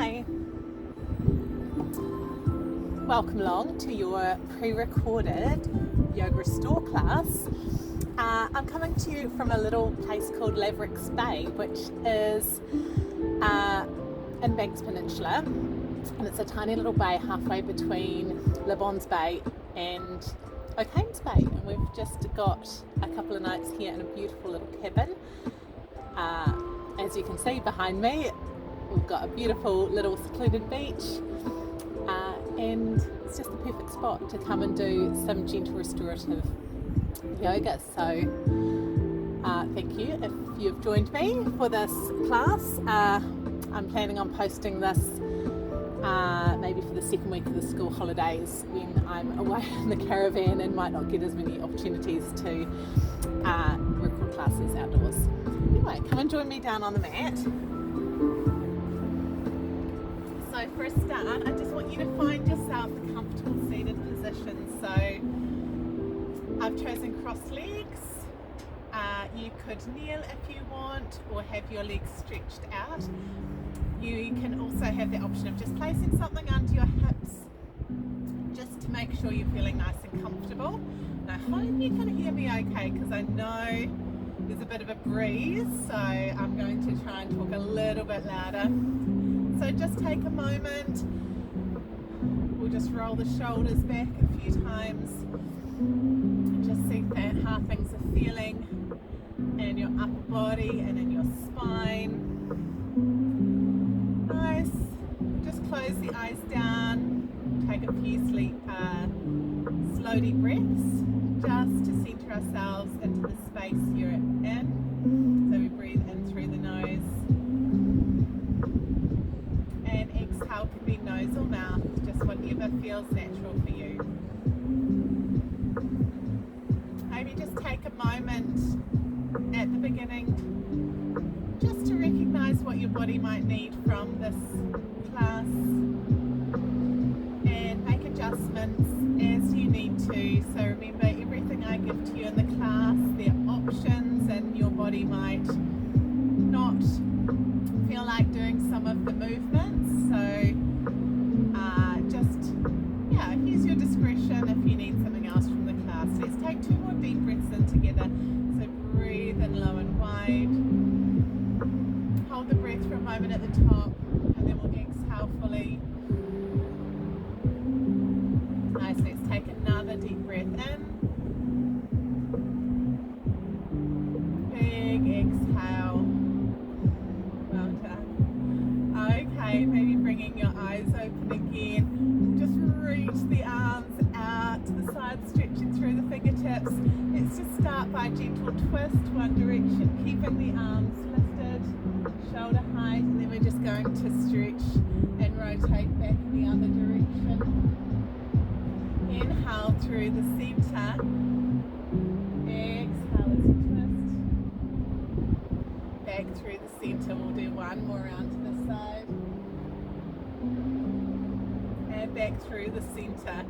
Hi. Welcome along to your pre-recorded yoga restore class. I'm coming to you from a little place called Lavericks Bay, which is in Peninsula, and it's a tiny little bay halfway between Lavericks Bay and O'Kane's Bay, and we've just got a couple of nights here in a beautiful little cabin. As you can see behind me, we've got a beautiful little secluded beach, and it's just the perfect spot to come and do some gentle restorative yoga. So thank you if you've joined me for this class. I'm planning on posting this maybe for the second week of the school holidays when I'm away in the caravan and might not get as many opportunities to record classes outdoors. Anyway, come and join me down on the mat. So for a start, I just want you to find yourself a comfortable seated position. So I've chosen crossed legs. You could kneel if you want, or have your legs stretched out. You can also have the option of just placing something under your hips, just to make sure you're feeling nice and comfortable. And I hope you can hear me okay, because I know there's a bit of a breeze, so I'm going to try and talk a little bit louder. So just take a moment. We'll just roll the shoulders back a few times. Just see how things are feeling in your upper body and in your spine. Nice. Just close the eyes down. Take a few slow deep breaths, just to center ourselves into the space you're in. So we breathe in through the nose, and exhale can be nose or mouth, just whatever feels natural for you. Maybe just take a moment at the beginning just to recognize what your body might need from this class, and make adjustments as you need to. So remember, everything I give to you in the class, there are options, and your body might not feel like doing some of the movements. So use your discretion if you need something else from the class. Let's take 2 more deep breaths in together. So breathe in low and wide. Hold the breath for a moment at the top, and then we'll exhale fully. Nice. Let's take another deep breath in. Big exhale. Well done. Okay, maybe bringing your eyes open again. Just reach the arms out to the side, stretching through the fingertips. Let's just start by a gentle twist one direction, keeping the arms lifted, shoulder height, and then we're just going to stretch and rotate back in the other direction. Inhale through the center. Exhale as you twist. Back through the center. We'll do one more round to the side. And back through the center.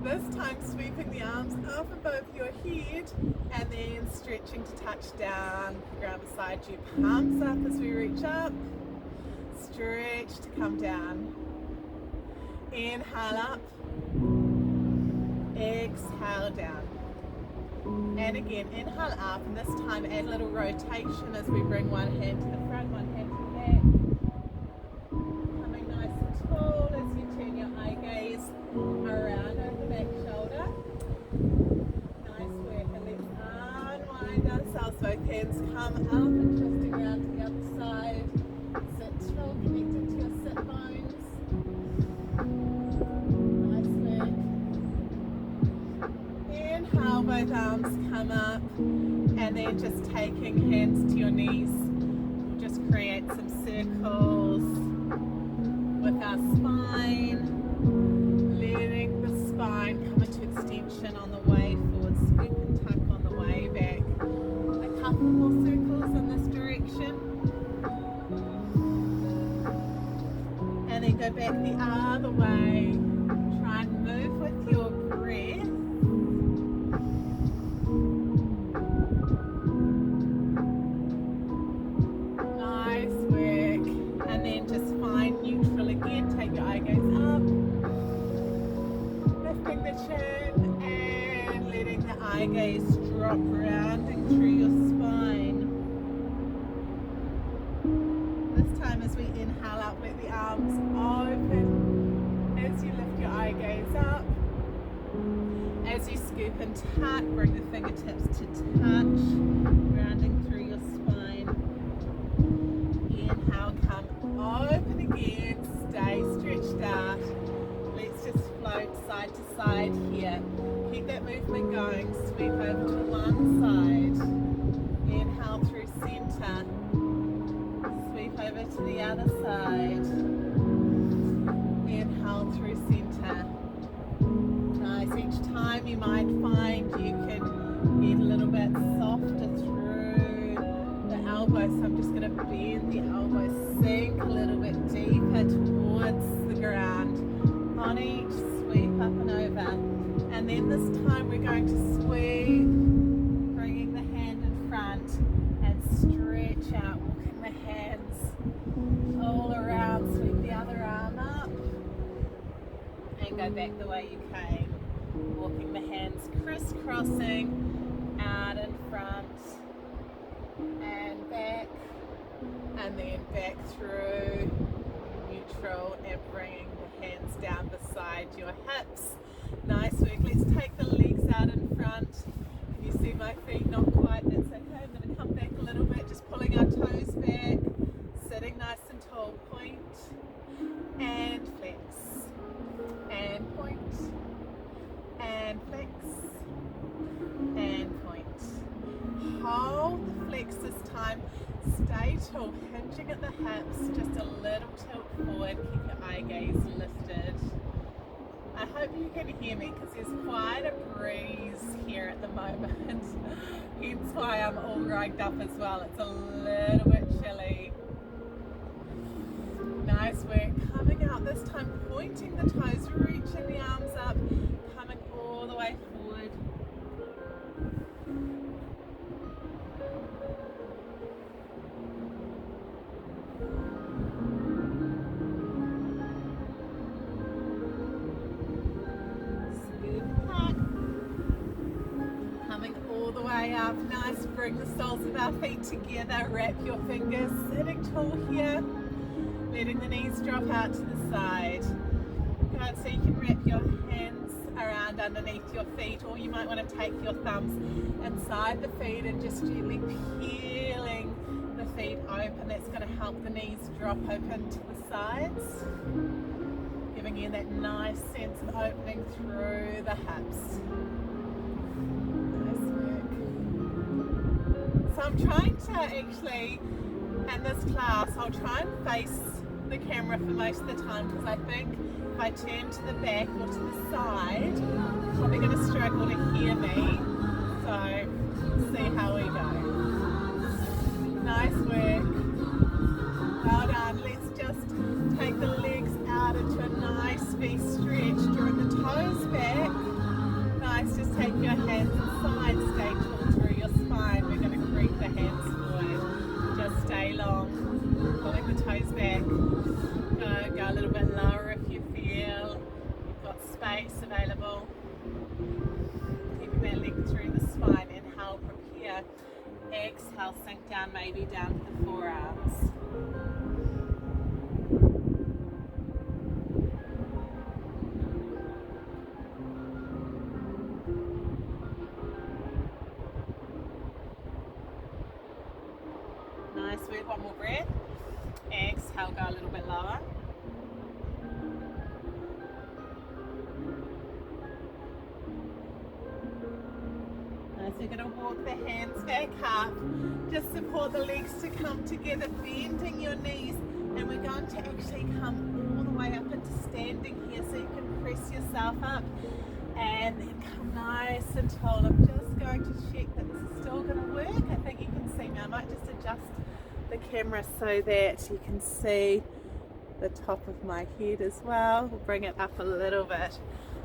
This time sweeping the arms up above your head, and then stretching to touch down the ground beside you. Palms up as we reach up. Stretch to come down. Inhale up. Exhale down. And again, inhale up, and this time add a little rotation as we bring one hand to the front, one hand to the back. Coming nice and tall as you turn your eye gaze around over the back shoulder. Nice work, and let's unwind ourselves. Both hands come up and twisting around to the other side. Sit tall, connected to your sit bones. Nice work. Inhale, both arms come up, and then just taking hands to your knees. We'll just create some circles with our spine, letting the spine come into extension on the way forward, sweep and tuck on the way back. A couple more circles in this direction, and then go back the other way. Try and move with your breath. Nice work, and then just find neutral eye gaze drop, rounding through your spine. This time as we inhale out, let the arms open. As you lift your eye gaze up, as you scoop and tuck, bring the fingertips to touch, rounding through your spine. Inhale, come open again, stay stretched out. Let's just float side to side here. Keep that movement going, sweep over to one side. Inhale through center, sweep over to the other side. Inhale through center. Nice, each time you might find you can get a little bit softer through the elbows. So I'm just going to bend the elbows, sink a little bit deeper towards the ground on each sweep up and over. And then this time we're going to sweep, bringing the hand in front and stretch out, walking the hands all around, sweep the other arm up and go back the way you came. Walking the hands crisscrossing out in front and back, and then back through neutral and bringing the hands down beside your hips. Nice work. Let's take the legs out in front. Can you see my feet? Not quite. That's okay. I'm going to come back a little bit, just pulling our toes back, sitting nice and tall. Point and flex and point and flex and point. Hold the flex this time. Stay tall, hinging at the hips, just a little tilt forward. Keep your eye gaze lifted. I hope you can hear me because there's quite a breeze here at the moment. Hence why I'm all rugged up as well. It's a little bit chilly. Nice work. Coming out this time, pointing the toes, reaching the arms up, coming all the way forward. Scoop back. Coming all the way up. Nice. Bring the soles of our feet together. Wrap your fingers. Sitting tall here. Letting the knees drop out to the side. Good, so you can wrap your hands around underneath your feet, or you might want to take your thumbs inside the feet and just gently peeling the feet open. That's going to help the knees drop open to the sides, giving you that nice sense of opening through the hips. Nice work. So I'm trying to actually, in this class, I'll try and face the camera for most of the time, because I think if I turn to the back or to the side, you're probably going to struggle to hear me. So, see how we go. Nice work. Well done. Let's just take the legs out into a nice V stretch, drawing the toes back. Nice, just take your hands inside, stay tall through your spine. We're going to creep the hands forward. Just stay long, pulling the toes back. Go a little bit lower if you feel you've got space available. Keeping that length through the spine. Inhale, prepare. Exhale, sink down, maybe down to the forearms. Nice work, one more breath. Exhale, go a little bit lower. Nice, we're going to walk the hands back up. Just support the legs to come together, bending your knees. And we're going to actually come all the way up into standing here, so you can press yourself up. And then come nice and tall. I'm just going to check that this is still going to work. I think you can see me. I might just adjust the camera so that you can see the top of my head as well. We'll bring it up a little bit.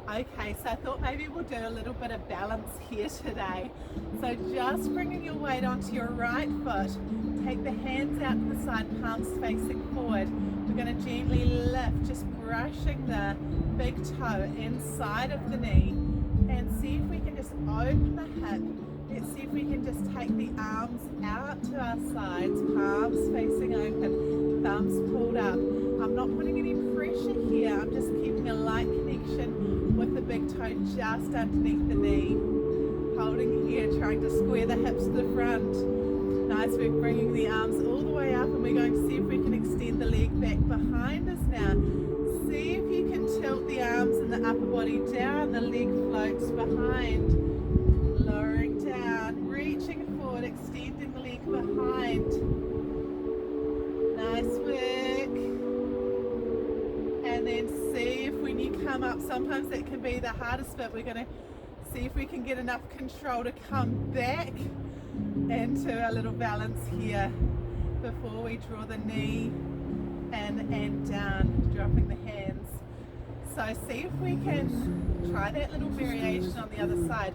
Okay, so I thought maybe we'll do a little bit of balance here today. So just bringing your weight onto your right foot. Take the hands out to the side, palms facing forward. We're going to gently lift, just brushing the big toe inside of the knee, and see if we can just open the hip. Let's see if we can just take the arms out to our sides, palms facing open, thumbs pulled up. I'm not putting any pressure here, I'm just keeping a light connection with the big toe just underneath the knee. Holding here, trying to square the hips to the front. Nice, we're bringing the arms all the way up, and we're going to see if we can extend the leg back behind us now. See if you can tilt the arms and the upper body down, the leg floats behind. Lowering down, reaching forward, extending the leg behind. Nice work. And then see if when you come up, sometimes that can be the hardest bit, we're going to see if we can get enough control to come back into a little balance here before we draw the knee and down, dropping the hands. So see if we can try that little variation on the other side.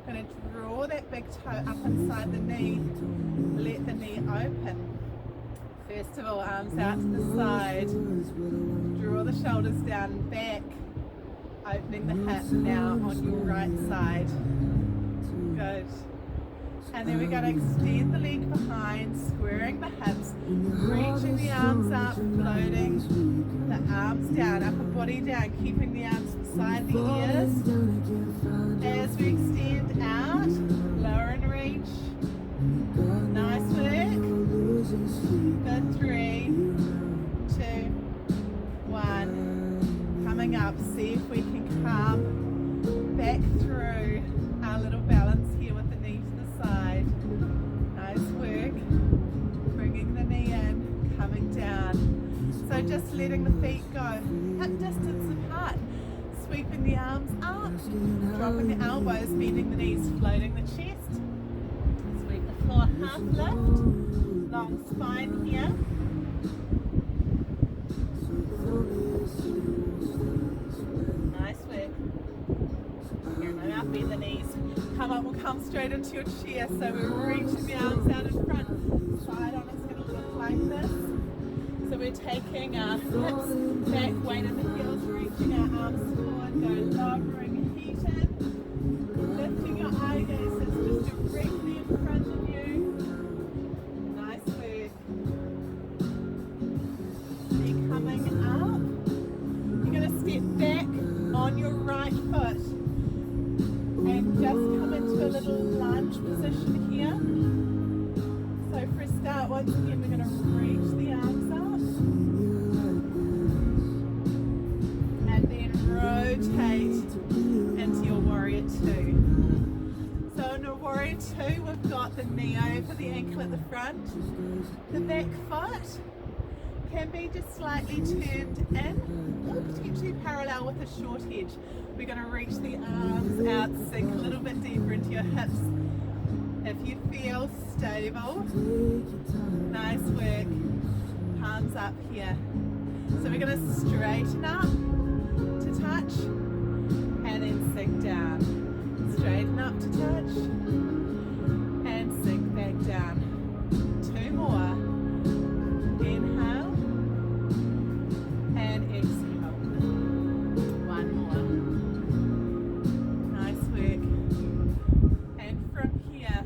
I'm going to draw that big toe up inside the knee, let the knee open. First of all, arms out to the side, draw the shoulders down and back, opening the hip now on your right side. Good. And then we're going to extend the leg behind, squaring the hips, reaching the arms up, floating the arms down, upper body down, keeping the arms beside the ears. As we extend out, lower and reach. Nice work. For 3, 2, 1. Coming up, see if we can come back through our little balance here with the knee to the side. Nice work. Bringing the knee in, coming down. So just letting the feet go hip distance apart. Sweeping the arms up, dropping the elbows, bending the knees, floating the chest. Sweep the floor, half lift. Long spine here. Nice work. Here, no out, bend the knees. Come up, we'll come straight into your chair. So we're reaching the arms out in front. Side on is going to look like this. So we're taking our hips back, weight in the heels, reaching our arms forward, go lowering your feet in. Lifting your eye gaze just directly in front of you. Nice work. Then coming up, you're going to step back on your right foot and just come into a little lunge position here. So for a start, once again, we're going to reach the arms up and then rotate into your warrior 2. So in a warrior 2, we've got the knee over the ankle at the front. The back foot can be just slightly turned in or potentially parallel with a short edge. We're going to reach the arms out, sink a little bit deeper into your hips. If you feel stable, nice work. Palms up here. So we're going to straighten up to touch and then sink down. Straighten up to touch and sink back down. 2 more. Inhale and exhale. 1 more. Nice work. And from here,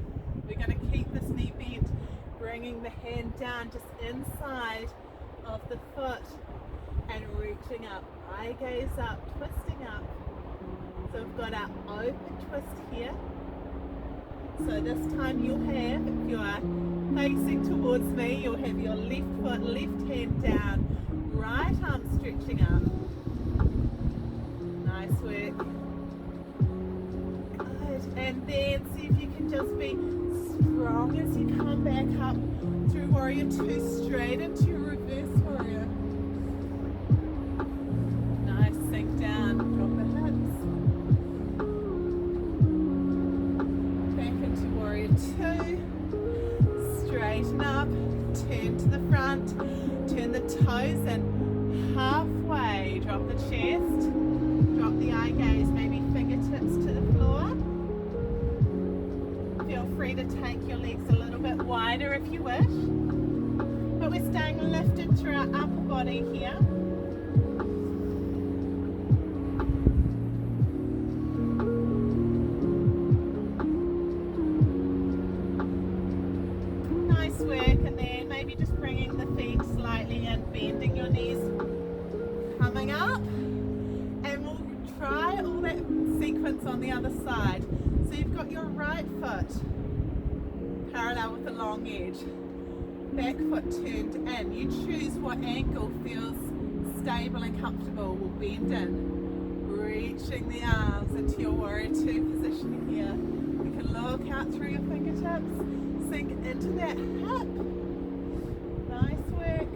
we're going to keep this knee bent, bringing the hand down just inside of the foot and reaching up. Eye gaze up, twisting up. So we've got our open twist here. So this time you'll have, if you are facing towards me, you'll have your left foot, left hand down, right arm stretching up. Nice work. Good. And then see if you can just be strong as you come back up through warrior 2, straight into your reverse warrior. Nice, sink down, drop the hips. Back into warrior 2. Straighten up, turn to the front, turn the toes in halfway, drop the chest, drop the eye gaze, maybe fingertips to the floor. Feel free to take your legs a little bit wider if you wish, but we're staying lifted through our upper body here. things on the other side. So you've got your right foot parallel with the long edge, back foot turned in. You choose what angle feels stable and comfortable. We'll bend in, reaching the arms into your warrior two position here. You can look out through your fingertips, sink into that hip. Nice work.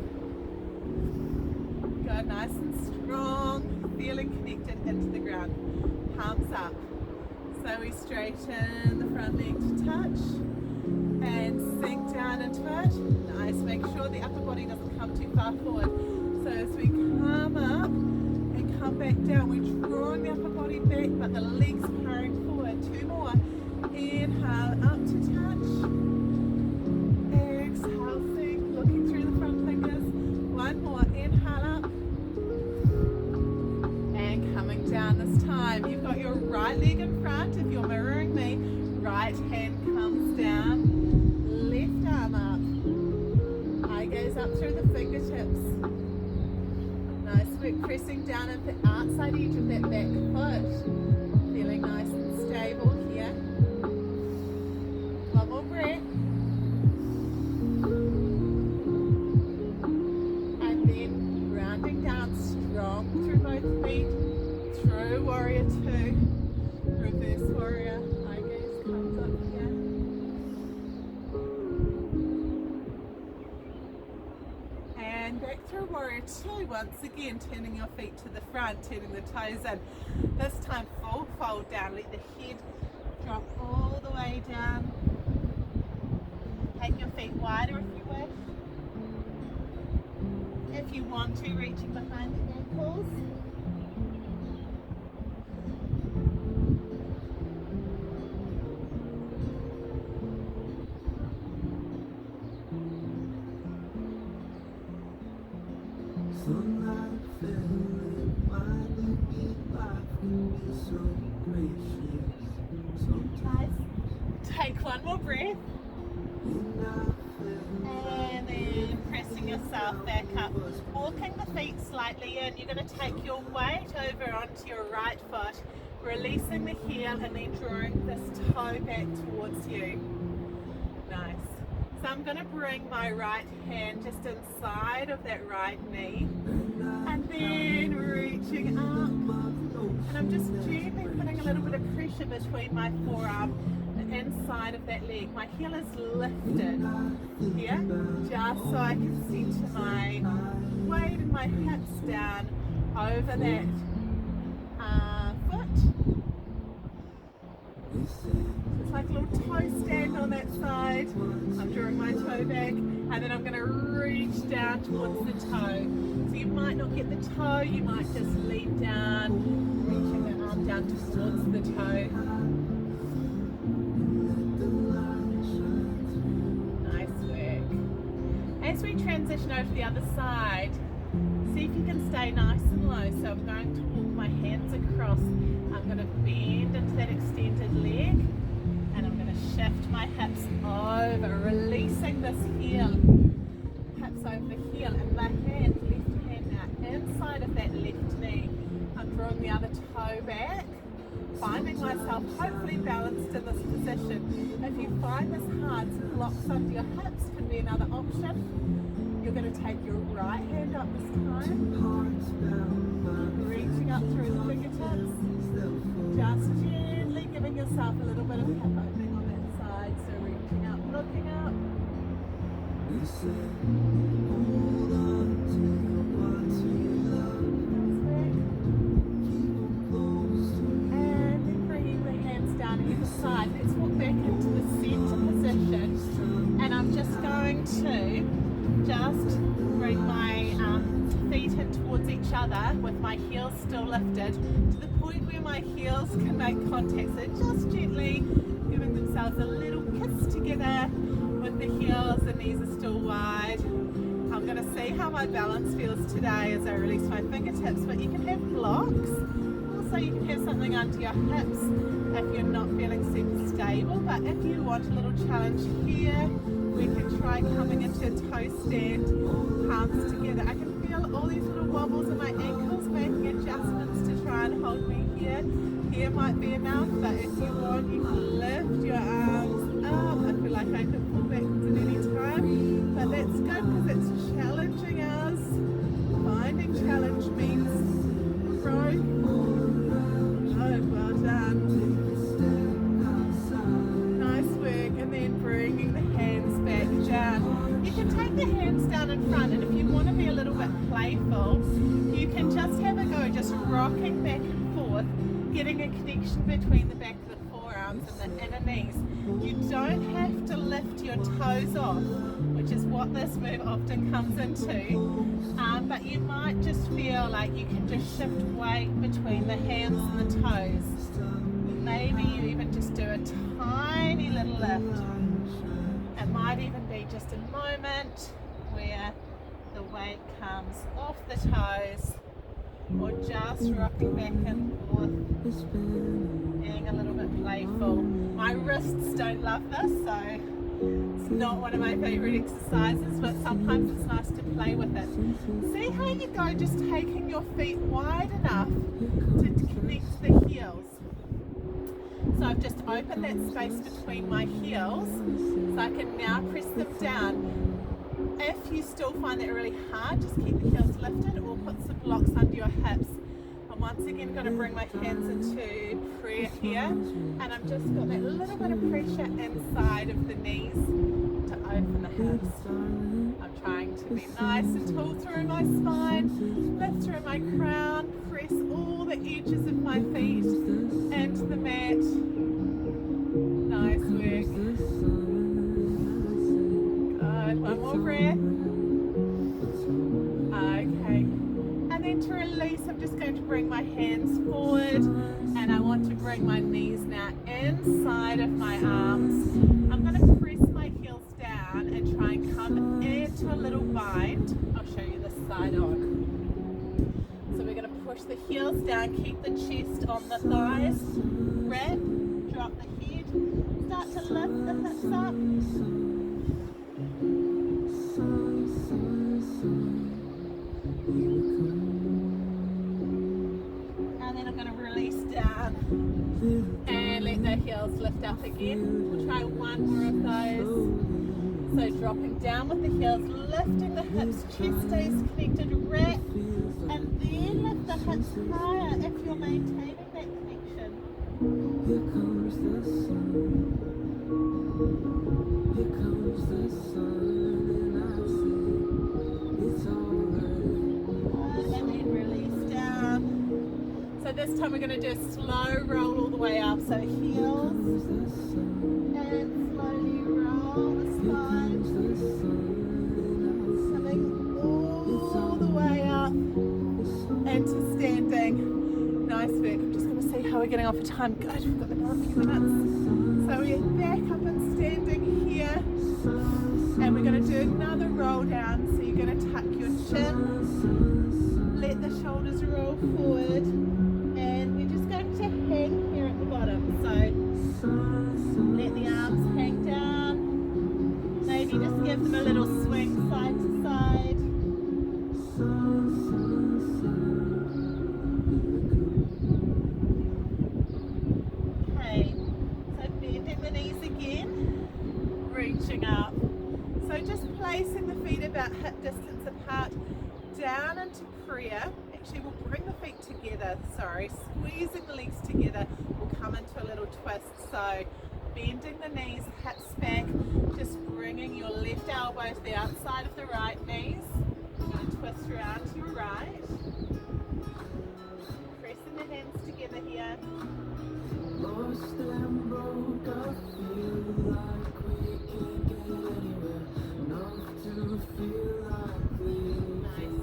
Good, nice and strong, feeling connected into the ground. Palms up. So we straighten the front leg to touch and sink down into it. Nice, make sure the upper body doesn't come too far forward. So as we come up and come back down, we're drawing the upper body back, but the legs carrying forward. Two more. Inhale up to touch. Exhale, sink, looking through the front fingers. One more. Inhale up. And coming down this time. You've got your right leg in front. If you're mirroring me, right hand comes down. Left arm up. Eye gaze up through the fingertips. Nice work, pressing down at the outside edge of that back foot. Feeling nice and stable here. One more breath. And then rounding down strong through both feet. Through warrior two. Reverse warrior. Eye gaze comes up here. And back through warrior two, once again turning your feet to the front, turning the toes in. This time full fold down, let the head drop all the way down. Take your feet wider if you wish. If you want to, reaching behind the ankles. Take one more breath. And then pressing yourself back up. Walking the feet slightly in. You're going to take your weight over onto your right foot, releasing the heel and then drawing this toe back towards you. Nice. So I'm going to bring my right hand just inside of that right knee and then reaching up. And I'm just gently putting a little bit of pressure between my forearm and inside of that leg. My heel is lifted here, just so I can center my weight and my hips down over that foot. It's like a little toe stand on that side. I'm drawing my toe back and then I'm going to reach down towards the toe. So you might not get the toe, you might just lean down, reaching the arm down towards the toe. Nice work. As we transition over to the other side, see if you can stay nice and low. So I'm going to walk my hands across. I'm going to bend into that extended leg and I'm going to shift my hips over, releasing this heel. Hips over the heel and my hand, left hand now inside of that left knee. I'm drawing the other toe back, finding myself hopefully balanced in this position. If you find this hard, some blocks under your hips can be another option. You're going to take your right hand up this time, reaching up through the fingertips, just gently giving yourself a little bit of hip opening on that side, so reaching up, looking up. And then bringing the hands down either side. Let's walk back into the center position, and I'm just going to bring my feet in towards each other with my heels still lifted to the point where my heels can make contact. So just gently giving themselves a little kiss together with the heels. The knees are still wide. I'm going to see how my balance feels today as I release my fingertips, but you can have blocks. Also you can have something under your hips if you're not feeling super stable, but if you want a little challenge here, we can try coming into a toe stand, palms together. I can feel all these little wobbles in my ankles, making adjustments to try and hold me here. Here might be enough, but if you want, you can lift your arms up. I feel like I can pull back at any time, but that's good because it's challenging us. Finding challenge means growth. Good, well done. Nice work, and then bringing the hands back down. You can take the hands down in front, and if you want to be a little bit playful, you can just have a go, just rocking back and forth, getting a connection between the back of the forearms and the inner knees. You don't have to lift your toes off, which is what this move often comes into, but you might just feel like you can just shift weight between the hands and the toes. Maybe you even just do a tiny little lift. It might even be just a moment where the weight comes off the toes, or just rocking back and forth, being a little bit playful. My wrists don't love this, so it's not one of my favourite exercises, but sometimes it's nice to play with it. See how you go, just taking your feet wide enough to connect the heels. So I've just opened that space between my heels, so I can now press them down. If you still find that really hard, just keep the heels lifted or put some blocks under your hips. I'm once again going to bring my hands into prayer here, and I've just got that little bit of pressure inside of the knees to open the hips. I'm trying to be nice and tall through my spine, lift through my crown, press all the edges of my feet into the mat. Nice work. Good, one more breath. Okay, and then to release, I'm just going to bring my hands forward, and I want to bring my knees now inside of my arms. I'm going to press my heels down and try and come into a little bind. I'll show you this side on. So we're going to push the heels down, keep the chest on the thighs, wrap, drop the head, start to lift the hips up. And then I'm going to release down and let the heels lift up again. We'll try one more of those. So dropping down with the heels, lifting the hips, chest stays connected, wrap, and then lift the hips higher if you're maintaining that connection. Here comes the sun. Here comes the sun. So this time we're going to do a slow roll all the way up. So heels and slowly roll the spine, coming all the way up into standing. Nice work. I'm just going to see how we're getting on for time. Good, we've got another few minutes. So we're back up and standing here, and we're going to do another roll down. So you're going to tuck your chin, let the shoulders roll forward, and we're just going to hang here at the bottom. So let the arms hang down, maybe just give them a little swing side to side. Okay, so bending the knees again, reaching up. So just placing the feet about hip distance apart, down into prayer. Actually, we'll bring the feet together, squeezing the legs together. We'll come into a little twist. So bending the knees, hips back, just bringing your left elbow to the outside of the right knees. You're going to twist around to your right. Pressing the hands together here. Lost and broke, I feel like we can't get anywhere. Enough to feel like we. Nice.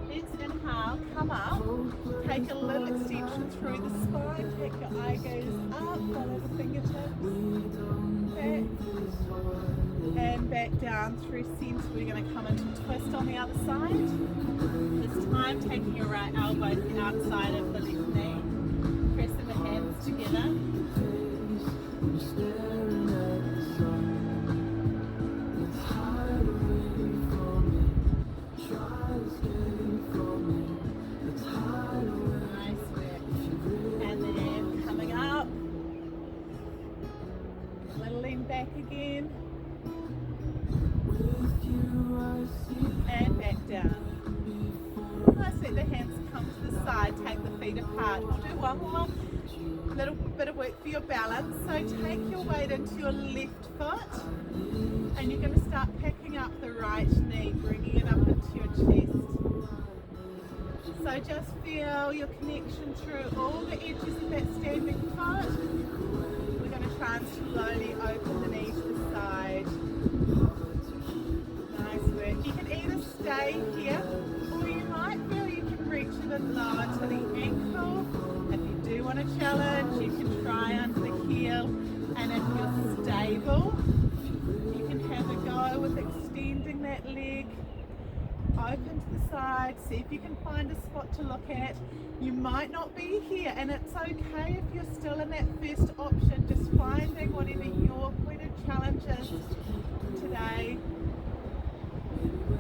Let's inhale, come up, take a little extension through the spine, take your eye gaze up, follow the fingertips, back, and back down through center. We're going to come into a twist on the other side. This time taking your right elbow to the outside of the left knee, pressing the hands together. feet apart. We'll do one more little bit of work for your balance. So take your weight into your left foot, and you're going to start picking up the right knee, bringing it up into your chest. So just feel your connection through all the edges of that standing foot. We're going to try and slowly open the knee to the side. Nice work. You can either stay here, or you might feel you can reach a bit lower to the ankle. If you do want to challenge, you can try under the heel, and if you're stable, you can have a go with extending that leg. Open to the side, see if you can find a spot to look at. You might not be here, and it's okay if you're still in that first option, just finding whatever your weighted challenge is today.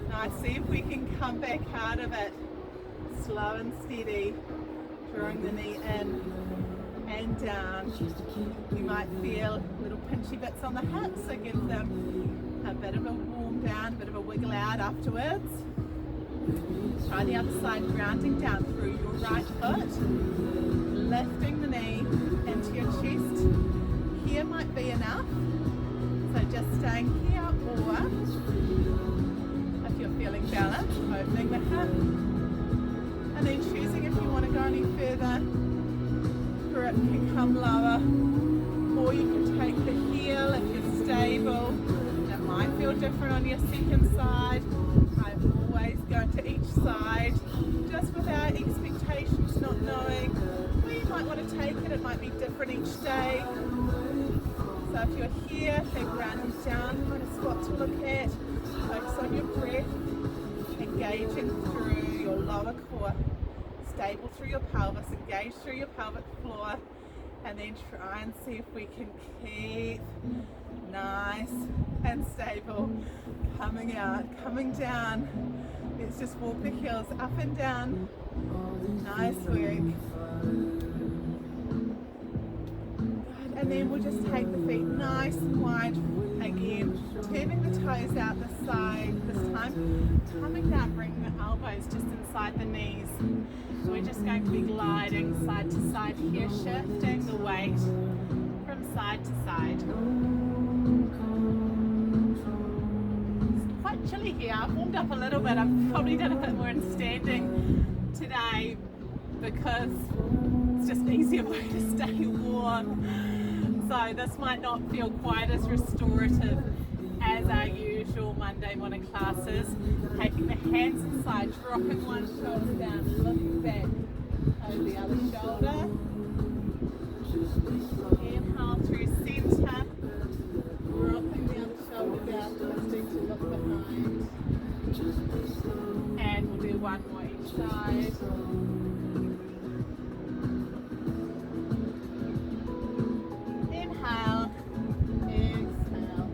Nice, see if we can come back out of it, slow and steady, drawing the knee in and down. You might feel little pinchy bits on the hips, so give them a bit of a warm down, a bit of a wiggle out afterwards. Try the other side, grounding down through your right foot, lifting the knee into your chest. Here might be enough, so just staying here, or if you're feeling balanced, opening the hip, and then choosing if you want to go any further. Grip can come lower, or you can take the heel if you're stable. It might feel different on your second side. I always go to each side, just without expectations, not knowing where you might want to take it. It might be different each day. So if you're here, take grounding down, find a spot to look at, focus on your breath, engaging through your lower core, stable through your pelvis, engage through your pelvic floor, and then try and see if we can keep nice and stable, coming out, coming down. Let's just walk the heels up and down. Nice work. Good. And then we'll just take the feet nice and wide again, turning the toes out the side, this time coming down, bringing the elbows just inside the knees. So we're just going to be gliding side to side here, shifting the weight from side to side. It's quite chilly here. I've warmed up a little bit. I've probably done a bit more in standing today because it's just an easier way to stay warm. So this might not feel quite as restorative as our usual Monday morning classes. Taking the hands inside, dropping one shoulder down, looking back over the other shoulder. Inhale through center, dropping the other shoulder down, twisting to look behind. And we'll do one more each side. Inhale, exhale.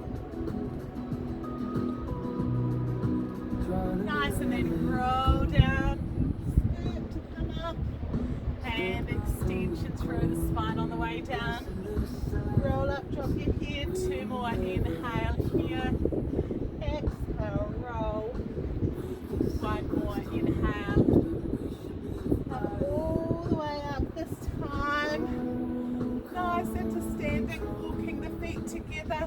Nice, and then roll down, scoop to come up, and extension through the spine on the way down. Roll up, drop your head, two more, inhale here, exhale, roll, one more, inhale, up all the way up this time. Nice, into standing, walking the feet together.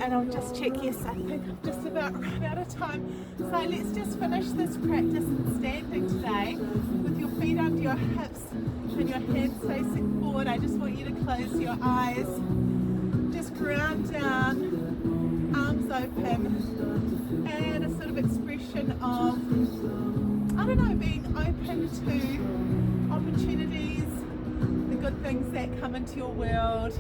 And I'll just check, yes, I think I've just about run out of time. So let's just finish this practice in standing today with your feet under your hips and your hands facing forward. I just want you to close your eyes. Just ground down, arms open, and a sort of expression of, I don't know, being open to opportunities, the good things that come into your world.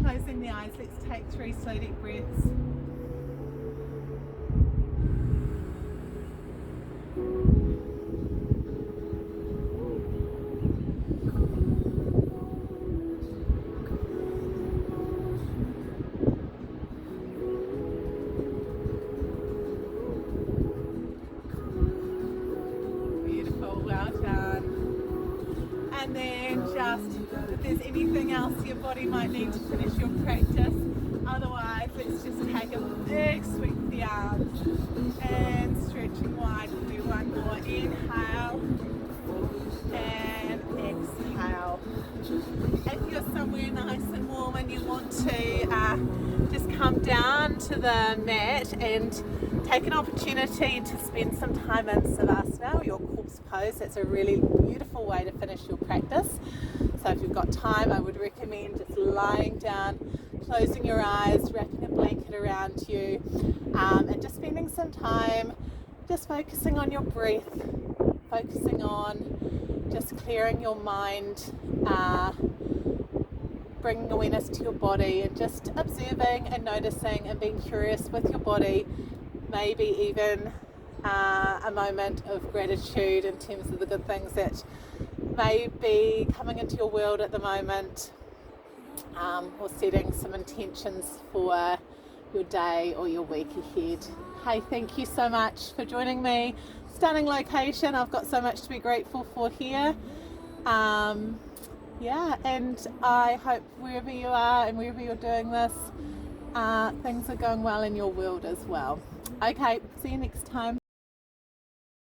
Closing the eyes, let's take 3 slow deep breaths. Beautiful, well done. And then just, if there's anything else your body might need to finish your practice, otherwise let's just take a big sweep of the arms and stretching wide. We'll do one more. Inhale, to just come down to the mat and take an opportunity to spend some time in Savasana, your corpse pose. That's a really beautiful way to finish your practice. So if you've got time, I would recommend just lying down, closing your eyes, wrapping a blanket around you, and just spending some time just focusing on your breath, focusing on just clearing your mind, bringing awareness to your body and just observing and noticing and being curious with your body, maybe even a moment of gratitude in terms of the good things that may be coming into your world at the moment, or setting some intentions for your day or your week ahead. Hey, thank you so much for joining me. Stunning location. I've got so much to be grateful for here. Yeah, and I hope wherever you are and wherever you're doing this, things are going well in your world as well. Okay, see you next time.